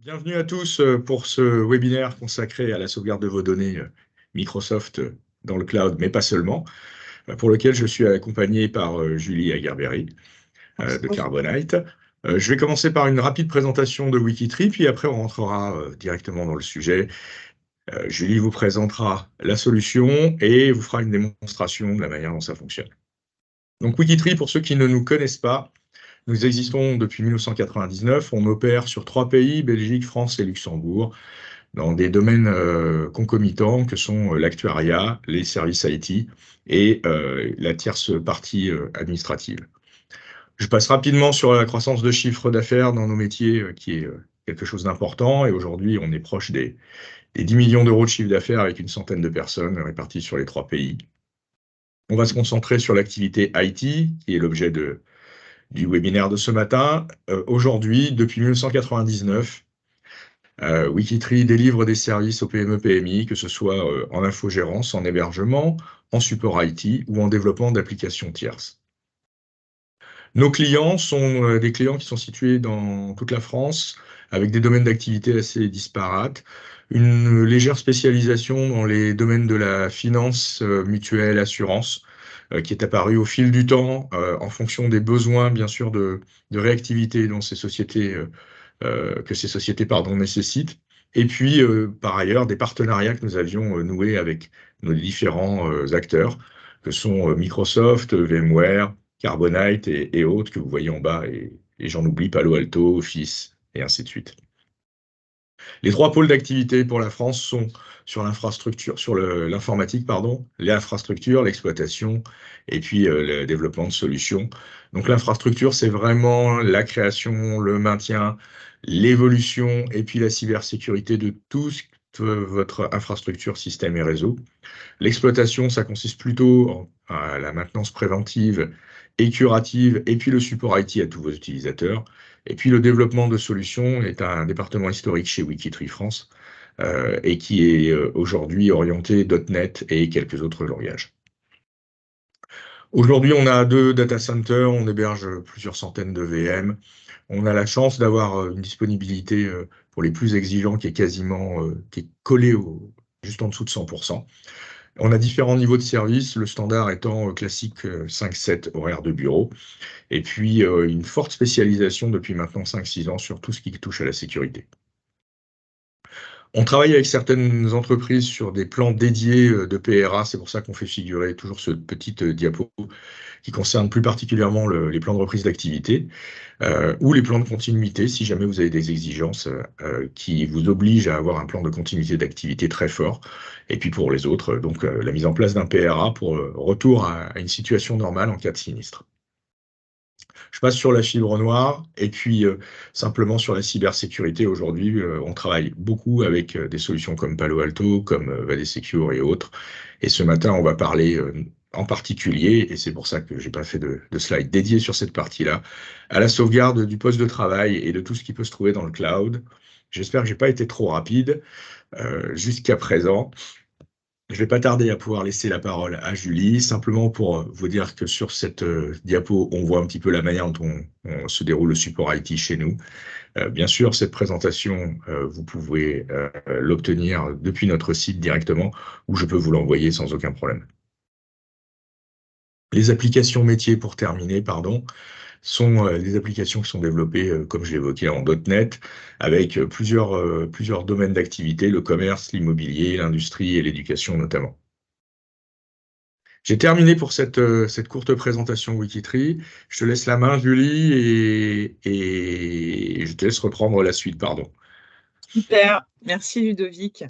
Bienvenue à tous pour ce webinaire consacré à la sauvegarde de vos données Microsoft dans le cloud, mais pas seulement, pour lequel je suis accompagné par Julie Aguerberry de Carbonite. Je vais commencer par une rapide présentation de Wikitree, puis après on rentrera directement dans le sujet. Julie vous présentera la solution et vous fera une démonstration de la manière dont ça fonctionne. Donc Wikitree, pour ceux qui ne nous connaissent pas, nous existons depuis 1999. On opère sur 3 pays, Belgique, France et Luxembourg, dans des domaines concomitants que sont l'actuariat, les services IT et la tierce partie administrative. Je passe rapidement sur la croissance de chiffre d'affaires dans nos métiers, qui est quelque chose d'important. Et aujourd'hui, on est proche des 10 millions d'euros de chiffre d'affaires avec une centaine de personnes réparties sur les 3 pays. On va se concentrer sur l'activité IT, qui est l'objet du webinaire de ce matin. Aujourd'hui, depuis 1999, Wikitree délivre des services aux PME-PMI, que ce soit en infogérance, en hébergement, en support IT ou en développement d'applications tierces. Nos clients sont des clients qui sont situés dans toute la France, avec des domaines d'activité assez disparates, une légère spécialisation dans les domaines de la finance, mutuelle, assurance, qui est apparue au fil du temps, en fonction des besoins, bien sûr, de réactivité dont ces sociétés nécessitent. Et puis, par ailleurs, des partenariats que nous avions noués avec nos différents acteurs, que sont Microsoft, VMware, Carbonite et autres que vous voyez en bas, et j'en oublie, Palo Alto, Office, et ainsi de suite. Les 3 pôles d'activité pour la France sont sur l'infrastructure, sur l'informatique, pardon, l'infrastructure, l'exploitation, et puis le développement de solutions. Donc l'infrastructure, c'est vraiment la création, le maintien, l'évolution, et puis la cybersécurité de toute votre infrastructure, système et réseau. L'exploitation, ça consiste plutôt à la maintenance préventive et curative, et puis le support IT à tous vos utilisateurs. Et puis le développement de solutions est un département historique chez Wikitree France, et qui est aujourd'hui orienté .NET et quelques autres langages. Aujourd'hui, on a 2 data centers, on héberge plusieurs centaines de VM. On a la chance d'avoir une disponibilité pour les plus exigeants qui est quasiment qui est collée juste en dessous de 100%. On a différents niveaux de service, le standard étant classique 5-7 horaires de bureau, et puis une forte spécialisation depuis maintenant 5-6 ans sur tout ce qui touche à la sécurité. On travaille avec certaines entreprises sur des plans dédiés de PRA, c'est pour ça qu'on fait figurer toujours ce petit diapo qui concerne plus particulièrement les plans de reprise d'activité, ou les plans de continuité, si jamais vous avez des exigences qui vous obligent à avoir un plan de continuité d'activité très fort. Et puis pour les autres, donc la mise en place d'un PRA pour retour à une situation normale en cas de sinistre. Je passe sur la fibre noire et puis simplement sur la cybersécurité. Aujourd'hui, on travaille beaucoup avec des solutions comme Palo Alto, comme VadSecure et autres. Et ce matin, on va parler en particulier, et c'est pour ça que j'ai pas fait de slide dédié sur cette partie-là, à la sauvegarde du poste de travail et de tout ce qui peut se trouver dans le cloud. J'espère que j'ai pas été trop rapide jusqu'à présent. Je vais pas tarder à pouvoir laisser la parole à Julie, simplement pour vous dire que sur cette diapo, on voit un petit peu la manière dont on se déroule le support IT chez nous. Bien sûr, cette présentation, vous pouvez l'obtenir depuis notre site directement, ou je peux vous l'envoyer sans aucun problème. Les applications métiers, pour terminer, pardon, sont des applications qui sont développées, comme je l'évoquais, en .NET, avec plusieurs domaines d'activité, le commerce, l'immobilier, l'industrie et l'éducation notamment. J'ai terminé pour cette courte présentation Wikitree. Je te laisse la main, Julie, et je te laisse reprendre la suite, pardon. Super, merci Ludovic.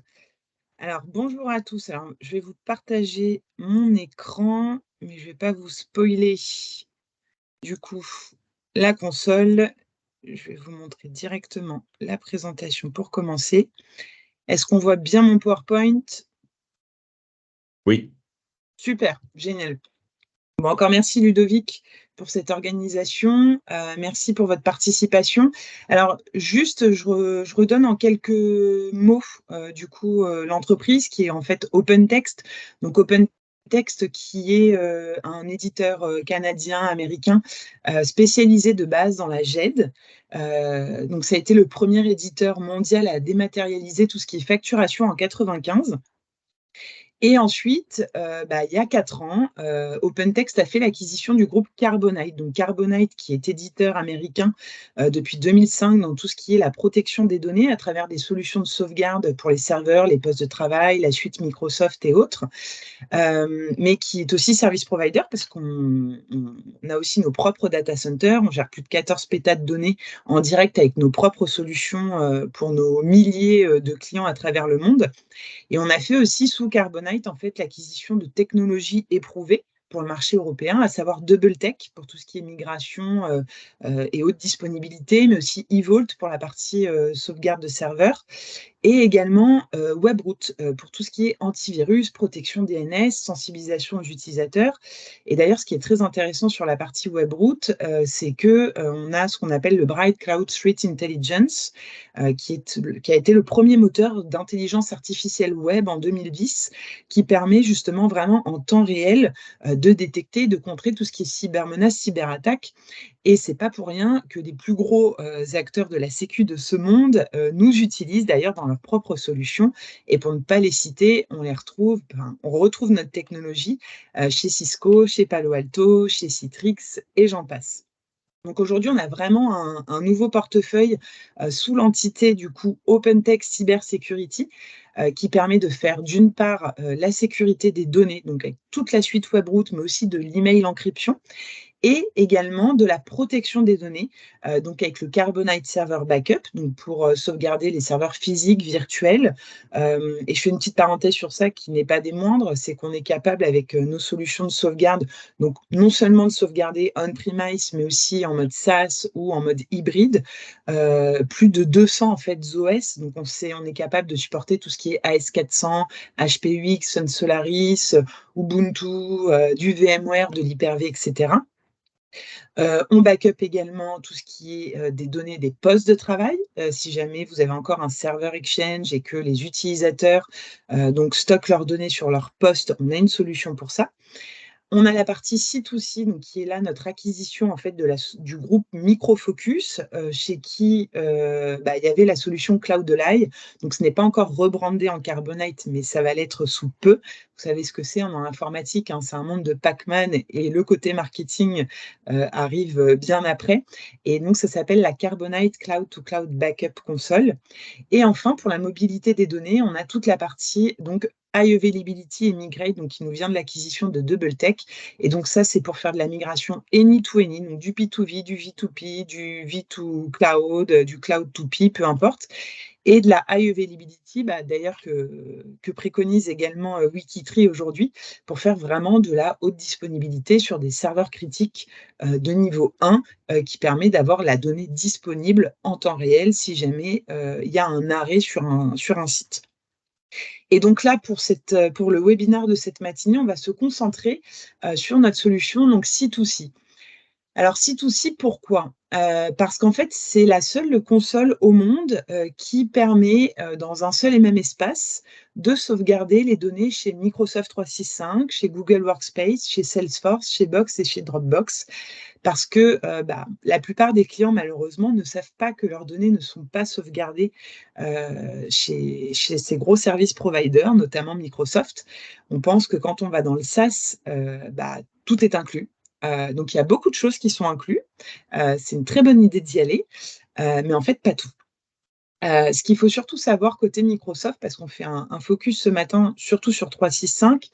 Alors, bonjour à tous. Alors, je vais vous partager mon écran, mais je ne vais pas vous spoiler. Du coup, la console, je vais vous montrer directement la présentation pour commencer. Est-ce qu'on voit bien mon PowerPoint? Oui. Super, génial. Bon, encore merci Ludovic pour cette organisation. Merci pour votre participation. Alors, juste, je redonne en quelques mots, l'entreprise qui est en fait OpenText. Donc, OpenText, OpenText, qui est un éditeur canadien-américain spécialisé de base dans la GED. Donc, ça a été le premier éditeur mondial à dématérialiser tout ce qui est facturation en 95. Et ensuite, il y a 4 ans, OpenText a fait l'acquisition du groupe Carbonite. Donc Carbonite, qui est éditeur américain depuis 2005 dans tout ce qui est la protection des données à travers des solutions de sauvegarde pour les serveurs, les postes de travail, la suite Microsoft et autres, mais qui est aussi service provider parce qu'on a aussi nos propres data centers. On gère plus de 14 pétas de données en direct avec nos propres solutions pour nos milliers de clients à travers le monde. Et on a fait aussi sous Carbonite en fait l'acquisition de technologies éprouvées pour le marché européen, à savoir DoubleTech pour tout ce qui est migration et haute disponibilité, mais aussi eVault pour la partie sauvegarde de serveurs, et également Webroot pour tout ce qui est antivirus, protection DNS, sensibilisation aux utilisateurs. Et d'ailleurs, ce qui est très intéressant sur la partie Webroot, c'est que on a ce qu'on appelle le Bright Cloud Threat Intelligence, qui a été le premier moteur d'intelligence artificielle web en 2010, qui permet justement vraiment en temps réel de détecter, de contrer tout ce qui est cybermenace, cyberattaque. Et c'est pas pour rien que les plus gros acteurs de la sécu de ce monde nous utilisent d'ailleurs dans leurs propres solutions. Et pour ne pas les citer, on retrouve notre technologie chez Cisco, chez Palo Alto, chez Citrix et j'en passe. Donc aujourd'hui, on a vraiment un nouveau portefeuille sous l'entité du coup OpenText Cybersecurity qui permet de faire d'une part la sécurité des données, donc avec toute la suite Webroot, mais aussi de l'email encryption, et également de la protection des données, donc avec le Carbonite Server Backup, donc pour sauvegarder les serveurs physiques, virtuels. Et je fais une petite parenthèse sur ça qui n'est pas des moindres, c'est qu'on est capable avec nos solutions de sauvegarde, donc non seulement de sauvegarder on-premise, mais aussi en mode SaaS ou en mode hybride, plus de 200 en fait OS. Donc on est capable de supporter tout ce qui est AS400, HPUX, Sun Solaris, Ubuntu, du VMware, de l'Hyper-V, etc. On backup également tout ce qui est des données des postes de travail. Si jamais vous avez encore un serveur Exchange et que les utilisateurs donc stockent leurs données sur leur poste, on a une solution pour ça. On a la partie C2C, donc qui est là notre acquisition en fait du groupe Microfocus, chez qui il y avait la solution Cloudoli. Donc ce n'est pas encore rebrandé en Carbonite, mais ça va l'être sous peu. Vous savez ce que c'est en informatique, hein, c'est un monde de Pac-Man et le côté marketing arrive bien après. Et donc ça s'appelle la Carbonite Cloud to Cloud Backup Console. Et enfin, pour la mobilité des données, on a toute la partie donc High Availability et Migrate, donc qui nous vient de l'acquisition de DoubleTech. Et donc ça, c'est pour faire de la migration any to any, donc du P2V, du V2P, du V2 Cloud, du Cloud to P, peu importe. Et de la High Availability, d'ailleurs que préconise également Wikitree aujourd'hui, pour faire vraiment de la haute disponibilité sur des serveurs critiques de niveau 1, qui permet d'avoir la donnée disponible en temps réel si jamais il y a un arrêt sur un site. Et donc là, pour le webinaire de cette matinée, on va se concentrer sur notre solution donc C2C. Alors C2C, pourquoi? Parce qu'en fait, c'est la seule console au monde qui permet, dans un seul et même espace, de sauvegarder les données chez Microsoft 365, chez Google Workspace, chez Salesforce, chez Box et chez Dropbox. Parce que la plupart des clients, malheureusement, ne savent pas que leurs données ne sont pas sauvegardées chez ces gros services providers, notamment Microsoft. On pense que quand on va dans le SaaS, tout est inclus. Donc, il y a beaucoup de choses qui sont incluses. C'est une très bonne idée d'y aller, mais en fait, pas tout. Ce qu'il faut surtout savoir côté Microsoft, parce qu'on fait un focus ce matin, surtout sur 365,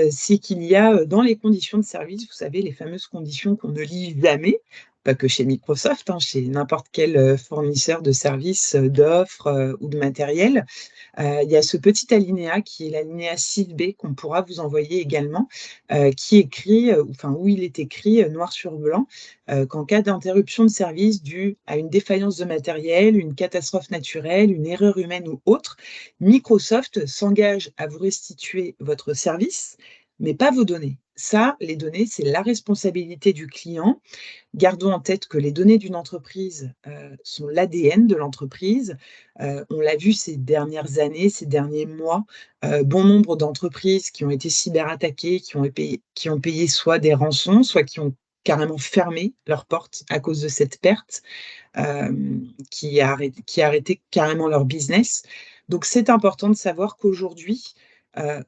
c'est qu'il y a dans les conditions de service, vous savez, les fameuses conditions qu'on ne lit jamais, pas que chez Microsoft, hein, chez n'importe quel fournisseur de services, d'offres ou de matériel. Il y a ce petit alinéa qui est l'alinéa 6B qu'on pourra vous envoyer également, qui écrit, où il est écrit noir sur blanc, qu'en cas d'interruption de service due à une défaillance de matériel, une catastrophe naturelle, une erreur humaine ou autre, Microsoft s'engage à vous restituer votre service, mais pas vos données. ça, les données, c'est la responsabilité du client. Gardons en tête que les données d'une entreprise sont l'ADN de l'entreprise. On l'a vu ces dernières années, ces derniers mois, bon nombre d'entreprises qui ont été cyberattaquées, qui ont payé soit des rançons, soit qui ont carrément fermé leurs portes à cause de cette perte, qui a arrêté carrément leur business. Donc, c'est important de savoir qu'aujourd'hui,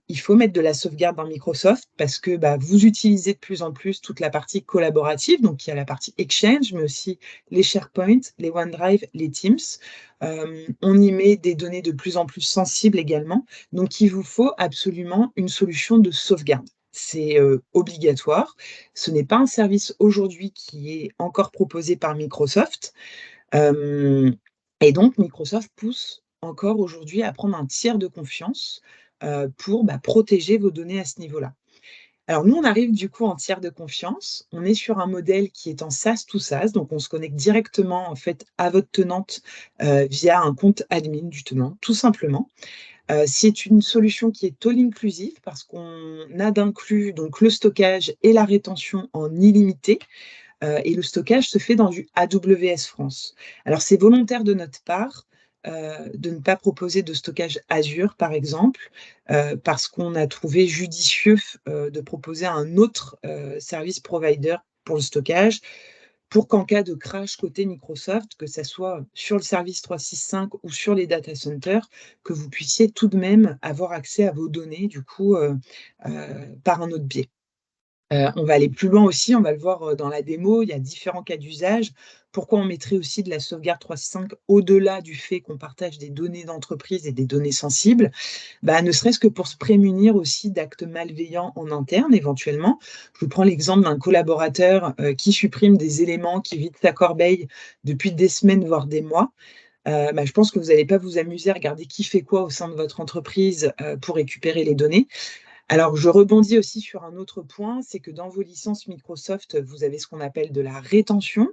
il faut mettre de la sauvegarde dans Microsoft parce que vous utilisez de plus en plus toute la partie collaborative, donc il y a la partie Exchange, mais aussi les SharePoint, les OneDrive, les Teams. On y met des données de plus en plus sensibles également, donc il vous faut absolument une solution de sauvegarde. C'est obligatoire. Ce n'est pas un service aujourd'hui qui est encore proposé par Microsoft. Et donc, Microsoft pousse encore aujourd'hui à prendre un tiers de confiance pour protéger vos données à ce niveau-là. Alors, nous, on arrive du coup en tiers de confiance. On est sur un modèle qui est en SaaS to SaaS, donc on se connecte directement en fait à votre tenante via un compte admin du tenant, tout simplement. C'est une solution qui est all inclusive parce qu'on a d'inclus donc le stockage et la rétention en illimité. Et le stockage se fait dans du AWS France. Alors, c'est volontaire de notre part de ne pas proposer de stockage Azure, par exemple, parce qu'on a trouvé judicieux de proposer un autre service provider pour le stockage, pour qu'en cas de crash côté Microsoft, que ce soit sur le service 365 ou sur les data centers, que vous puissiez tout de même avoir accès à vos données, du coup, par un autre biais. On va aller plus loin aussi, on va le voir dans la démo, il y a différents cas d'usage. Pourquoi on mettrait aussi de la sauvegarde 365 au-delà du fait qu'on partage des données d'entreprise et des données sensibles? Ne serait-ce que pour se prémunir aussi d'actes malveillants en interne, éventuellement. Je vous prends l'exemple d'un collaborateur qui supprime des éléments, qui vide sa corbeille depuis des semaines, voire des mois. Je pense que vous n'allez pas vous amuser à regarder qui fait quoi au sein de votre entreprise pour récupérer les données. Alors, je rebondis aussi sur un autre point, c'est que dans vos licences Microsoft, vous avez ce qu'on appelle de la rétention.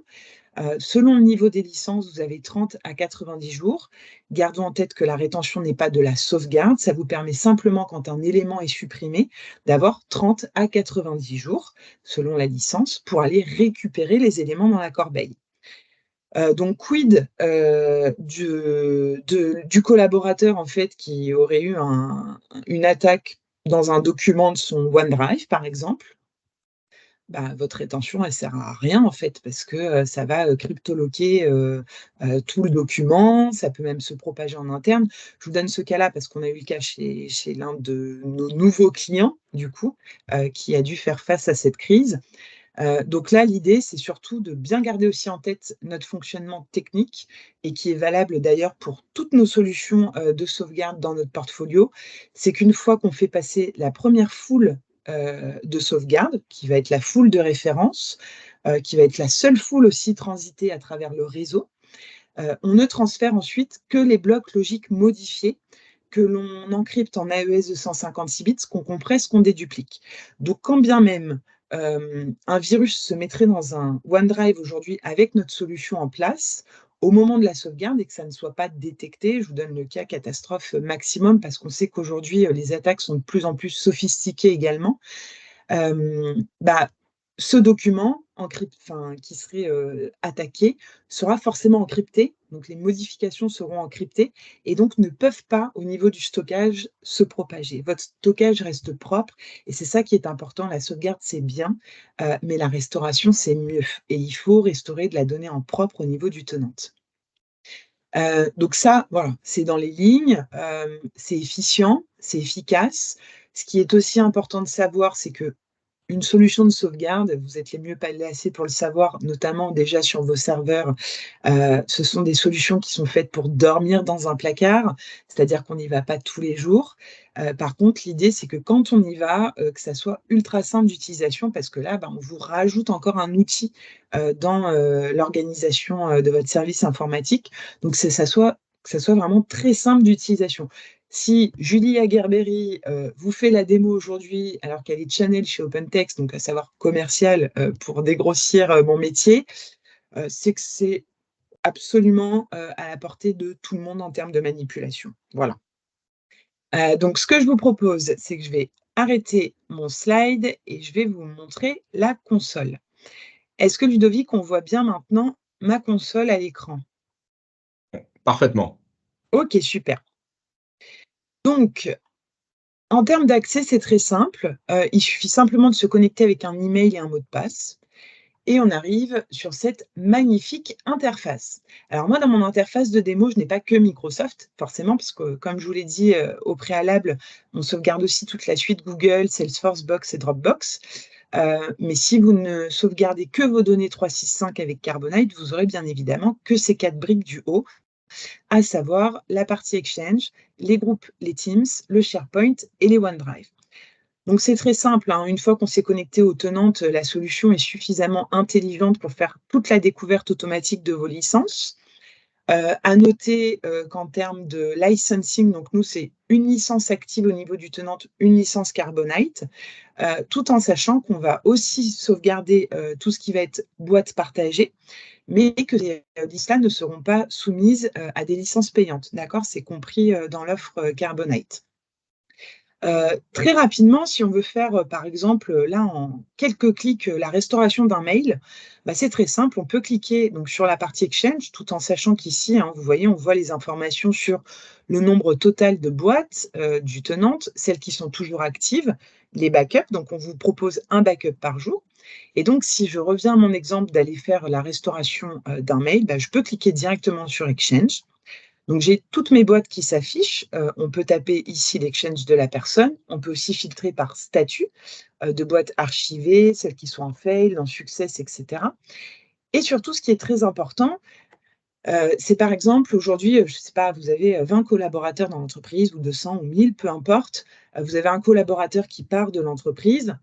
Selon le niveau des licences, vous avez 30 à 90 jours. Gardons en tête que la rétention n'est pas de la sauvegarde. Ça vous permet simplement, quand un élément est supprimé, d'avoir 30 à 90 jours, selon la licence, pour aller récupérer les éléments dans la corbeille. Donc, quid du collaborateur en fait qui aurait eu une attaque dans un document de son OneDrive, par exemple? Votre rétention, elle sert à rien en fait, parce que ça va cryptoloquer tout le document, ça peut même se propager en interne. Je vous donne ce cas-là parce qu'on a eu le cas chez l'un de nos nouveaux clients, du coup, qui a dû faire face à cette crise. Donc là, l'idée, c'est surtout de bien garder aussi en tête notre fonctionnement technique et qui est valable d'ailleurs pour toutes nos solutions de sauvegarde dans notre portfolio. C'est qu'une fois qu'on fait passer la première foule de sauvegarde, qui va être la foule de référence, qui va être la seule foule aussi transitée à travers le réseau, on ne transfère ensuite que les blocs logiques modifiés que l'on encrypte en AES de 156 bits, qu'on compresse, qu'on déduplique. Donc, quand bien même un virus se mettrait dans un OneDrive aujourd'hui avec notre solution en place, au moment de la sauvegarde et que ça ne soit pas détecté, je vous donne le cas catastrophe maximum parce qu'on sait qu'aujourd'hui, les attaques sont de plus en plus sophistiquées également. Ce document qui serait attaqué sera forcément encrypté, donc les modifications seront encryptées et donc ne peuvent pas, au niveau du stockage, se propager. Votre stockage reste propre et c'est ça qui est important. La sauvegarde, c'est bien, mais la restauration, c'est mieux et il faut restaurer de la donnée en propre au niveau du tenant. Donc ça, voilà, c'est dans les lignes, c'est efficient, c'est efficace. Ce qui est aussi important de savoir, c'est que une solution de sauvegarde, vous êtes les mieux placés pour le savoir, notamment déjà sur vos serveurs, ce sont des solutions qui sont faites pour dormir dans un placard, c'est-à-dire qu'on n'y va pas tous les jours. Par contre, l'idée, c'est que quand on y va, que ça soit ultra simple d'utilisation parce que là, on vous rajoute encore un outil, dans, l'organisation, de votre service informatique. Donc que ça soit vraiment très simple d'utilisation. Si Julie Aguerberry vous fait la démo aujourd'hui, alors qu'elle est channel chez OpenText, donc à savoir commercial, pour dégrossir mon métier, c'est que c'est absolument à la portée de tout le monde en termes de manipulation. Voilà. Donc, ce que je vous propose, c'est que je vais arrêter mon slide et je vais vous montrer la console. Est-ce que Ludovic, on voit bien maintenant ma console à l'écran? Parfaitement. OK, super. Donc, en termes d'accès, c'est très simple. Il suffit simplement de se connecter avec un email et un mot de passe et on arrive sur cette magnifique interface. Alors moi, dans mon interface de démo, je n'ai pas que Microsoft, forcément, parce que comme je vous l'ai dit, au préalable, on sauvegarde aussi toute la suite Google, Salesforce, Box et Dropbox. Mais si vous ne sauvegardez que vos données 365 avec Carbonite, vous aurez bien évidemment que ces 4 briques du haut, à savoir la partie Exchange, les groupes, les Teams, le SharePoint et les OneDrive. Donc c'est très simple, hein. Une fois qu'on s'est connecté aux tenantes, la solution est suffisamment intelligente pour faire toute la découverte automatique de vos licences. À noter, qu'en termes de licensing, donc nous, c'est une licence active au niveau du tenant, une licence Carbonite, tout en sachant qu'on va aussi sauvegarder, tout ce qui va être boîte partagée, mais que ces licences-là ne seront pas soumises, à des licences payantes. D'accord? C'est compris, dans l'offre, Carbonite. Très rapidement, si on veut faire, par exemple, là, en quelques clics, la restauration d'un mail, bah, c'est très simple. On peut cliquer donc sur la partie Exchange, tout en sachant qu'ici, hein, vous voyez, on voit les informations sur le nombre total de boîtes, du tenante, celles qui sont toujours actives, les backups. Donc on vous propose un backup par jour et donc si je reviens à mon exemple d'aller faire la restauration, d'un mail, bah, je peux cliquer directement sur Exchange. Donc j'ai toutes mes boîtes qui s'affichent. On peut taper ici l'exchange de la personne. On peut aussi filtrer par statut, de boîtes archivées, celles qui sont en fail, en success, et cetera. Et surtout, ce qui est très important, c'est par exemple aujourd'hui, je ne sais pas, vous avez, 20 collaborateurs dans l'entreprise ou 200 ou 1000, peu importe. Vous avez un collaborateur qui part de l'entreprise.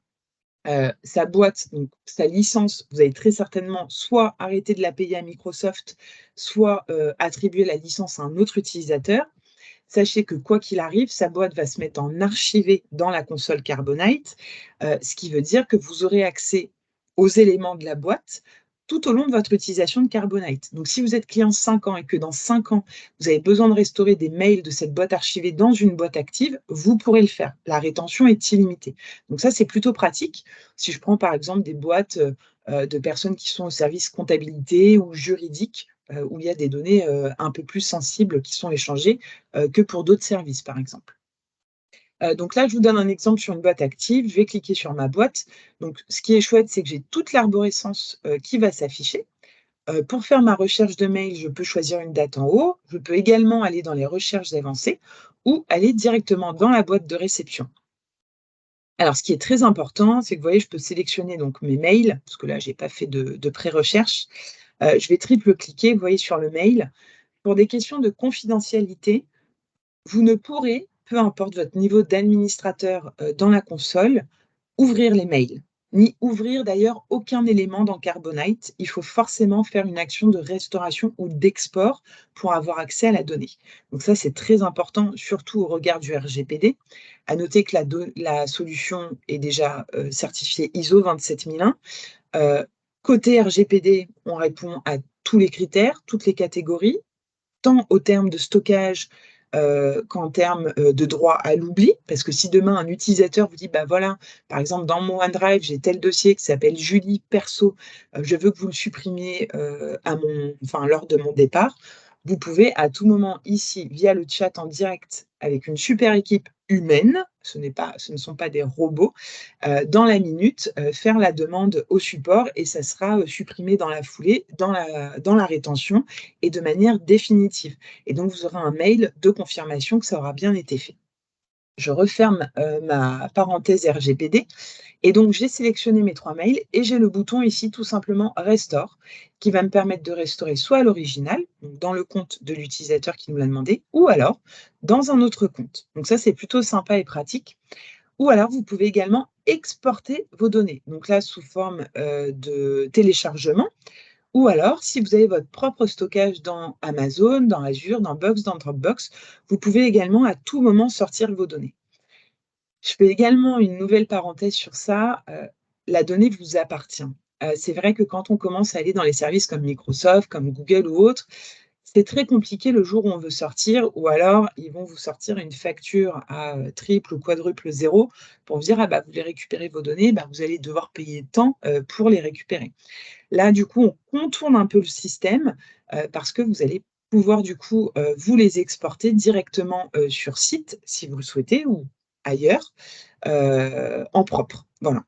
Sa boîte, donc sa licence, vous allez très certainement soit arrêter de la payer à Microsoft, soit, attribuer la licence à un autre utilisateur. Sachez que quoi qu'il arrive, sa boîte va se mettre en archivé dans la console Carbonite, ce qui veut dire que vous aurez accès aux éléments de la boîte tout au long de votre utilisation de Carbonite. Donc si vous êtes client 5 ans et que dans 5 ans, vous avez besoin de restaurer des mails de cette boîte archivée dans une boîte active, vous pourrez le faire. La rétention est illimitée. Donc ça, c'est plutôt pratique. Si je prends par exemple des boîtes, de personnes qui sont au service comptabilité ou juridique, où il y a des données, un peu plus sensibles qui sont échangées, que pour d'autres services, par exemple. Donc là, je vous donne un exemple sur une boîte active. Je vais cliquer sur ma boîte. Donc ce qui est chouette, c'est que j'ai toute l'arborescence, qui va s'afficher. Pour faire ma recherche de mail, je peux choisir une date en haut. Je peux également aller dans les recherches avancées ou aller directement dans la boîte de réception. Alors ce qui est très important, c'est que vous voyez, je peux sélectionner donc mes mails, parce que là, je n'ai pas fait de pré-recherche. Je vais triple cliquer, vous voyez, sur le mail. Pour des questions de confidentialité, vous ne pourrez, peu importe votre niveau d'administrateur, dans la console, ouvrir les mails, ni ouvrir d'ailleurs aucun élément dans Carbonite. Il faut forcément faire une action de restauration ou d'export pour avoir accès à la donnée. Donc ça, c'est très important, surtout au regard du RGPD. À noter que la solution est déjà, certifiée ISO 27001. Côté RGPD, on répond à tous les critères, toutes les catégories, tant au terme de stockage, qu'en termes, de droit à l'oubli. Parce que si demain un utilisateur vous dit: «Bah, voilà, par exemple dans mon OneDrive, j'ai tel dossier qui s'appelle Julie perso, je veux que vous le supprimiez, lors de mon départ», vous pouvez à tout moment ici, via le chat en direct avec une super équipe humaine, ce ne sont pas des robots, dans la minute, faire la demande au support et ça sera, supprimé dans la foulée, dans la rétention et de manière définitive. Et donc vous aurez un mail de confirmation que ça aura bien été fait. Je referme, ma parenthèse RGPD et donc j'ai sélectionné mes 3 mails et j'ai le bouton ici tout simplement Restore qui va me permettre de restaurer soit à l'original, donc dans le compte de l'utilisateur qui nous l'a demandé ou alors dans un autre compte. Donc ça, c'est plutôt sympa et pratique. Ou alors vous pouvez également exporter vos données, donc là sous forme, de téléchargement ou alors si vous avez votre propre stockage dans Amazon, dans Azure, dans Box, dans Dropbox, vous pouvez également à tout moment sortir vos données. Je fais également une nouvelle parenthèse sur ça, la donnée vous appartient. C'est vrai que quand on commence à aller dans les services comme Microsoft, comme Google ou autres, c'est très compliqué le jour où on veut sortir, ou alors ils vont vous sortir une facture à triple ou quadruple zéro pour vous dire: «Ah bah, vous voulez récupérer vos données, bah, vous allez devoir payer tant, pour les récupérer». Là, du coup, on contourne un peu le système, parce que vous allez pouvoir du coup, vous les exporter directement, sur site, si vous le souhaitez, ou ailleurs, en propre. Voilà.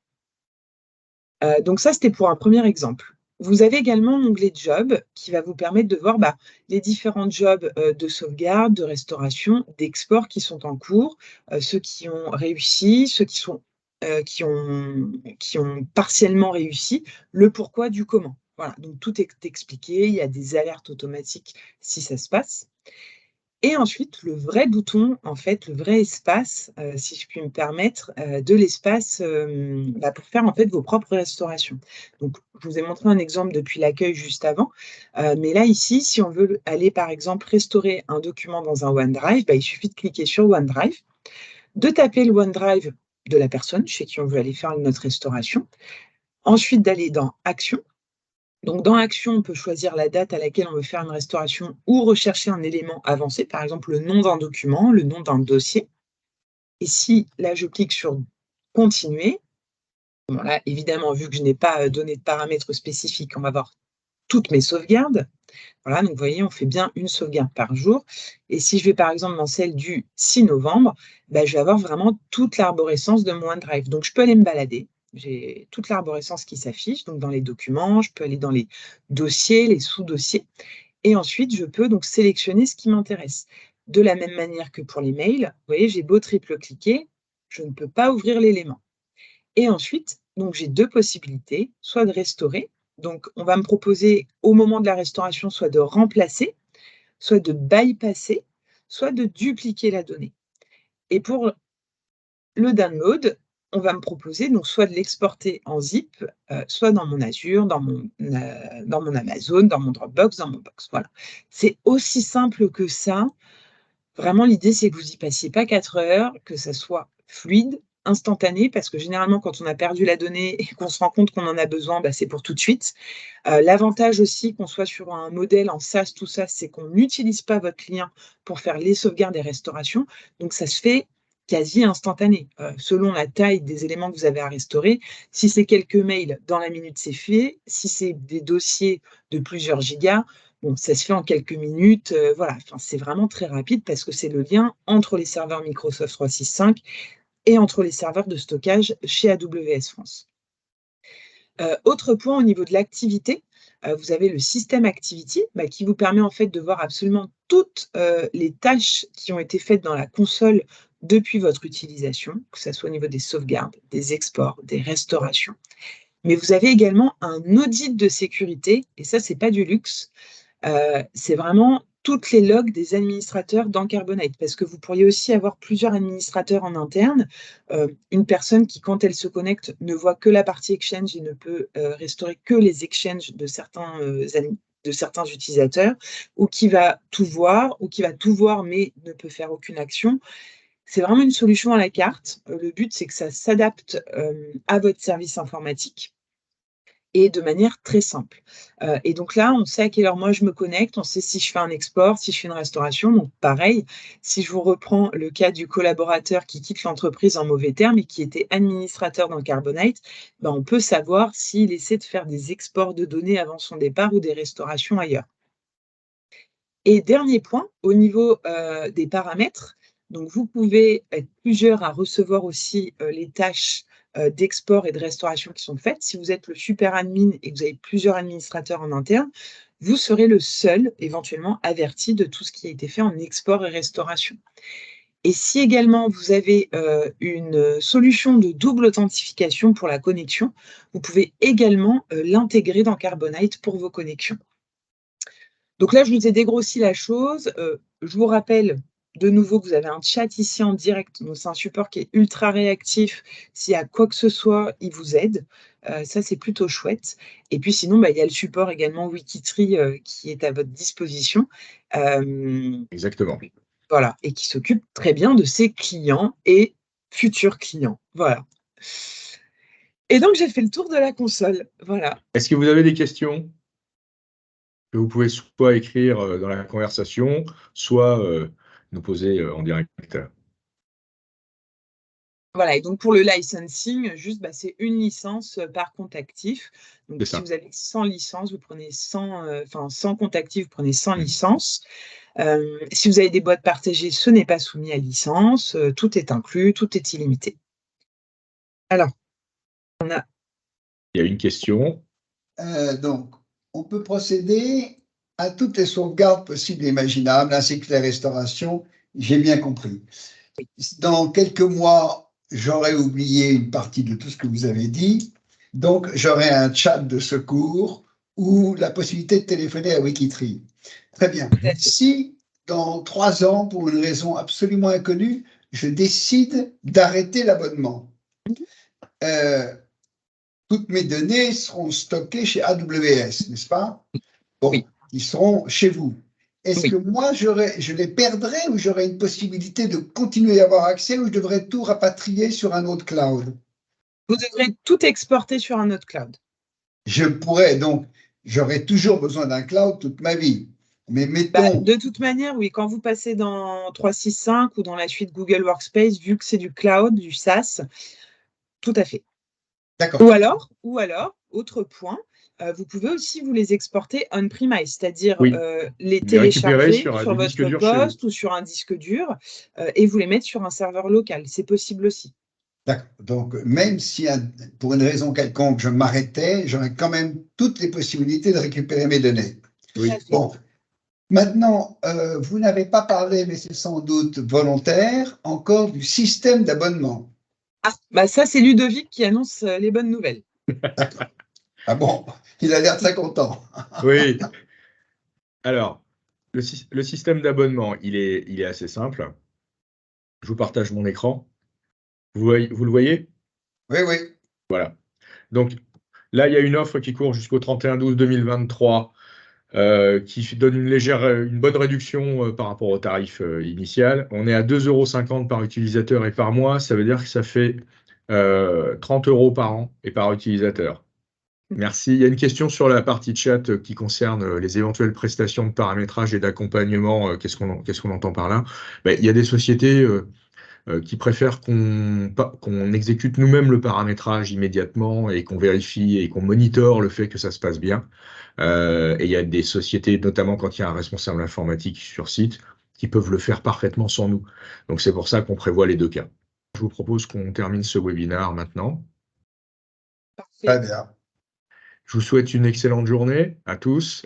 Donc ça, c'était pour un premier exemple. Vous avez également l'onglet Job qui va vous permettre de voir, bah, les différents jobs, de sauvegarde, de restauration, d'export qui sont en cours, ceux qui ont réussi, ceux qui ont partiellement réussi, le pourquoi du comment. Voilà, donc tout est expliqué, il y a des alertes automatiques si ça se passe. Et ensuite, le vrai bouton, en fait, le vrai espace, si je puis me permettre, de l'espace, bah, pour faire, en fait, vos propres restaurations. Donc, je vous ai montré un exemple depuis l'accueil juste avant, mais là, ici, si on veut aller, par exemple, restaurer un document dans un OneDrive, bah, il suffit de cliquer sur OneDrive, de taper le OneDrive de la personne chez qui on veut aller faire notre restauration, ensuite d'aller dans Actions. Donc dans Action, on peut choisir la date à laquelle on veut faire une restauration ou rechercher un élément avancé, par exemple le nom d'un document, le nom d'un dossier. Et si là, je clique sur Continuer, bon là, évidemment, vu que je n'ai pas donné de paramètres spécifiques, on va voir toutes mes sauvegardes. Voilà, donc vous voyez, on fait bien une sauvegarde par jour. Et si je vais par exemple dans celle du 6 novembre, bah, je vais avoir vraiment toute l'arborescence de mon OneDrive. Donc je peux aller me balader. J'ai toute l'arborescence qui s'affiche, donc dans les documents, je peux aller dans les dossiers, les sous-dossiers. Et ensuite, je peux donc sélectionner ce qui m'intéresse. De la même manière que pour les mails, vous voyez, j'ai beau triple-cliquer, je ne peux pas ouvrir l'élément. Et ensuite, donc j'ai 2 possibilités, soit de restaurer, donc on va me proposer au moment de la restauration soit de remplacer, soit de bypasser, soit de dupliquer la donnée. Et pour le download, on va me proposer donc soit de l'exporter en zip, soit dans mon Azure, dans mon Amazon, dans mon Dropbox, dans mon Box, voilà. C'est aussi simple que ça. Vraiment, l'idée, c'est que vous y passiez pas 4 heures, que ça soit fluide, instantané, parce que généralement, quand on a perdu la donnée et qu'on se rend compte qu'on en a besoin, bah, c'est pour tout de suite. L'avantage aussi qu'on soit sur un modèle en SaaS, tout ça, c'est qu'on n'utilise pas votre client pour faire les sauvegardes et restaurations, donc ça se fait quasi instantané, selon la taille des éléments que vous avez à restaurer. Si c'est quelques mails, dans la minute, c'est fait. Si c'est des dossiers de plusieurs gigas, bon, ça se fait en quelques minutes, voilà. Enfin, c'est vraiment très rapide parce que c'est le lien entre les serveurs Microsoft 365 et entre les serveurs de stockage chez AWS France. Autre point au niveau de l'activité, vous avez le système Activity, bah, qui vous permet en fait de voir absolument toutes, les tâches qui ont été faites dans la console depuis votre utilisation, que ça soit au niveau des sauvegardes, des exports, des restaurations. Mais vous avez également un audit de sécurité et ça, c'est pas du luxe. C'est vraiment toutes les logs des administrateurs dans Carbonite, parce que vous pourriez aussi avoir plusieurs administrateurs en interne. Une personne qui, quand elle se connecte, ne voit que la partie Exchange et ne peut, restaurer que les exchanges de certains utilisateurs, ou qui va tout voir, ou qui va tout voir mais ne peut faire aucune action. C'est vraiment une solution à la carte. Le but, c'est que ça s'adapte, à votre service informatique et de manière très simple. Et donc là, on sait à quelle heure moi je me connecte, on sait si je fais un export, si je fais une restauration. Donc pareil, si je vous reprends le cas du collaborateur qui quitte l'entreprise en mauvais termes et qui était administrateur dans Carbonite, ben, on peut savoir s'il essaie de faire des exports de données avant son départ ou des restaurations ailleurs. Et dernier point, au niveau, des paramètres, donc vous pouvez être plusieurs à recevoir aussi, les tâches, d'export et de restauration qui sont faites. Si vous êtes le super admin et que vous avez plusieurs administrateurs en interne, vous serez le seul éventuellement averti de tout ce qui a été fait en export et restauration. Et si également vous avez, une solution de double authentification pour la connexion, vous pouvez également, l'intégrer dans Carbonite pour vos connexions. Donc là, je vous ai dégrossi la chose. Je vous rappelle de nouveau que vous avez un chat ici en direct. Donc c'est un support qui est ultra réactif. S'il y a quoi que ce soit, il vous aide. Ça, c'est plutôt chouette. Et puis sinon, bah, il y a le support également Wikitree, qui est à votre disposition. Exactement. Voilà, et qui s'occupe très bien de ses clients et futurs clients. Voilà. Et donc j'ai fait le tour de la console. Voilà. Est-ce que vous avez des questions? que vous pouvez soit écrire dans la conversation, soit nous poser en direct. Voilà, et donc pour le licensing, juste, c'est une licence par compte actif. Donc, C'est si ça. vous avez 100 licences, vous prenez 100, 100 comptes actifs, vous prenez 100 Mm. licences. Si vous avez des boîtes partagées, ce n'est pas soumis à licence. Tout est inclus, tout est illimité. Alors, on a... Il y a une question. Donc, on peut procéder à toutes les sauvegardes possibles et imaginables, ainsi que les restaurations, j'ai bien compris. Dans quelques mois, j'aurai oublié une partie de tout ce que vous avez dit, donc j'aurai un chat de secours ou la possibilité de téléphoner à Wikitree. Très bien. Si, dans 3 ans, pour une raison absolument inconnue, je décide d'arrêter l'abonnement, toutes mes données seront stockées chez AWS, n'est-ce pas? Bon, Oui. Ils seront chez vous. Est-ce Oui. que moi, je les perdrai ou j'aurai une possibilité de continuer à avoir accès ou je devrais tout rapatrier sur un autre cloud? Vous devrez tout exporter sur un autre cloud. Je pourrais donc, j'aurai toujours besoin d'un cloud toute ma vie. Mais mettons. De toute manière, oui, quand vous passez dans 365 ou dans la suite Google Workspace, vu que c'est du cloud, du SaaS, tout à fait. D'accord. Ou alors, autre point, vous pouvez aussi vous les exporter on-premise, c'est-à-dire Oui. les récupérer télécharger sur sur des disques votre durs chez vous. poste ou sur un disque dur et vous les mettre sur un serveur local. C'est possible aussi. D'accord. Donc, même si pour une raison quelconque, je m'arrêtais, j'aurais quand même toutes les possibilités de récupérer mes données. Oui. Bon. Maintenant, vous n'avez pas parlé, mais c'est sans doute volontaire, encore du système d'abonnement. Ah, ça, c'est Ludovic qui annonce les bonnes nouvelles. D'accord. Ah bon, il a l'air très content. Oui. Alors, le système d'abonnement, il est assez simple. Je vous partage mon écran. Vous le voyez? Oui, oui. Voilà. Donc, là, il y a une offre qui court jusqu'au 31/12/2023 qui donne une bonne réduction par rapport au tarif initial. On est à 2,50 € par utilisateur et par mois. Ça veut dire que ça fait 30 € par an et par utilisateur. Merci. Il y a une question sur la partie chat qui concerne les éventuelles prestations de paramétrage et d'accompagnement. Qu'est-ce qu'on entend par là? Il y a des sociétés qui préfèrent qu'on exécute nous-mêmes le paramétrage immédiatement et qu'on vérifie et qu'on monitore le fait que ça se passe bien. Et il y a des sociétés, notamment quand il y a un responsable informatique sur site, qui peuvent le faire parfaitement sans nous. Donc c'est pour ça qu'on prévoit les deux cas. Je vous propose qu'on termine ce webinaire maintenant. Très bien. Je vous souhaite une excellente journée à tous